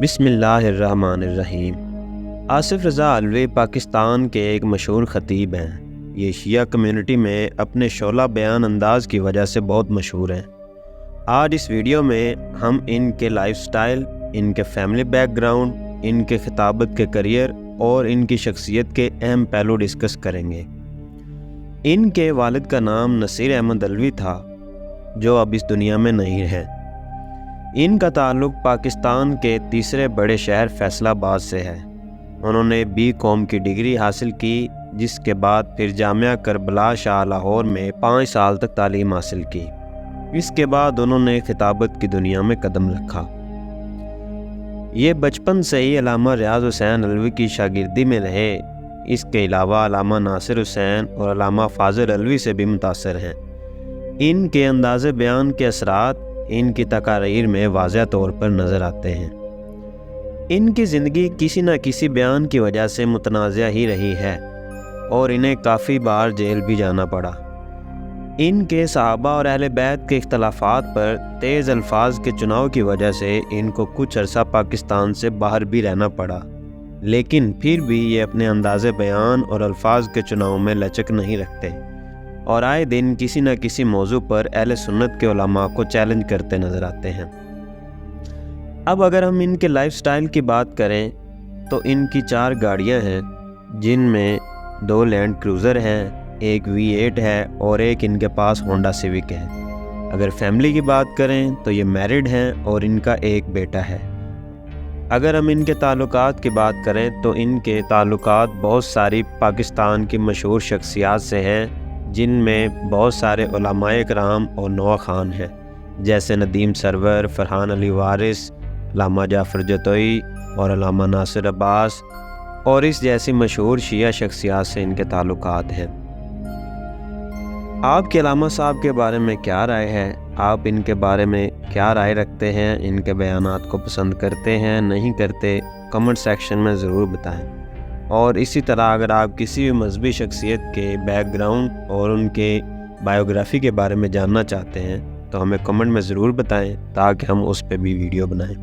بسم اللہ الرحمن الرحیم۔ آصف رضا علوی پاکستان کے ایک مشہور خطیب ہیں۔ یہ شیعہ کمیونٹی میں اپنے شعلہ بیان انداز کی وجہ سے بہت مشہور ہیں۔ آج اس ویڈیو میں ہم ان کے لائف سٹائل، ان کے فیملی بیک گراؤنڈ، ان کے خطابت کے کریئر اور ان کی شخصیت کے اہم پہلو ڈسکس کریں گے۔ ان کے والد کا نام نصیر احمد علوی تھا، جو اب اس دنیا میں نہیں ہے۔ ان کا تعلق پاکستان کے تیسرے بڑے شہر فیصل آباد سے ہے۔ انہوں نے BCom کی ڈگری حاصل کی، جس کے بعد پھر جامعہ کربلا شاہ لاہور میں 5 سال تک تعلیم حاصل کی۔ اس کے بعد انہوں نے خطابت کی دنیا میں قدم رکھا۔ یہ بچپن سے ہی علامہ ریاض حسین علوی کی شاگردی میں رہے۔ اس کے علاوہ علامہ ناصر حسین اور علامہ فاضل علوی سے بھی متاثر ہیں۔ ان کے انداز بیان کے اثرات ان کی تقاریر میں واضح طور پر نظر آتے ہیں۔ ان کی زندگی کسی نہ کسی بیان کی وجہ سے متنازع ہی رہی ہے اور انہیں کافی بار جیل بھی جانا پڑا۔ ان کے صحابہ اور اہل بیت کے اختلافات پر تیز الفاظ کے چناؤ کی وجہ سے ان کو کچھ عرصہ پاکستان سے باہر بھی رہنا پڑا، لیکن پھر بھی یہ اپنے انداز بیان اور الفاظ کے چناؤ میں لچک نہیں رکھتے اور آئے دن کسی نہ کسی موضوع پر اہل سنت کے علماء کو چیلنج کرتے نظر آتے ہیں۔ اب اگر ہم ان کے لائف سٹائل کی بات کریں تو ان کی 4 گاڑیاں ہیں، جن میں 2 لینڈ کروزر ہیں، ایک V8 ہے اور ایک ان کے پاس ہونڈا سیوک ہے۔ اگر فیملی کی بات کریں تو یہ میرڈ ہیں اور ان کا ایک بیٹا ہے۔ اگر ہم ان کے تعلقات کی بات کریں تو ان کے تعلقات بہت ساری پاکستان کی مشہور شخصیات سے ہیں، جن میں بہت سارے علماء کرام اور نوح خان ہیں، جیسے ندیم سرور، فرحان علی وارث، علامہ جعفر جتوئی اور علامہ ناصر عباس اور اس جیسی مشہور شیعہ شخصیات سے ان کے تعلقات ہیں۔ آپ کے علامہ صاحب کے بارے میں کیا رائے ہے؟ آپ ان کے بارے میں کیا رائے رکھتے ہیں؟ ان کے بیانات کو پسند کرتے ہیں، نہیں کرتے؟ کمنٹ سیکشن میں ضرور بتائیں۔ اور اسی طرح اگر آپ کسی بھی مذہبی شخصیت کے بیک گراؤنڈ اور ان کے بائیوگرافی کے بارے میں جاننا چاہتے ہیں تو ہمیں کمنٹ میں ضرور بتائیں، تاکہ ہم اس پہ بھی ویڈیو بنائیں۔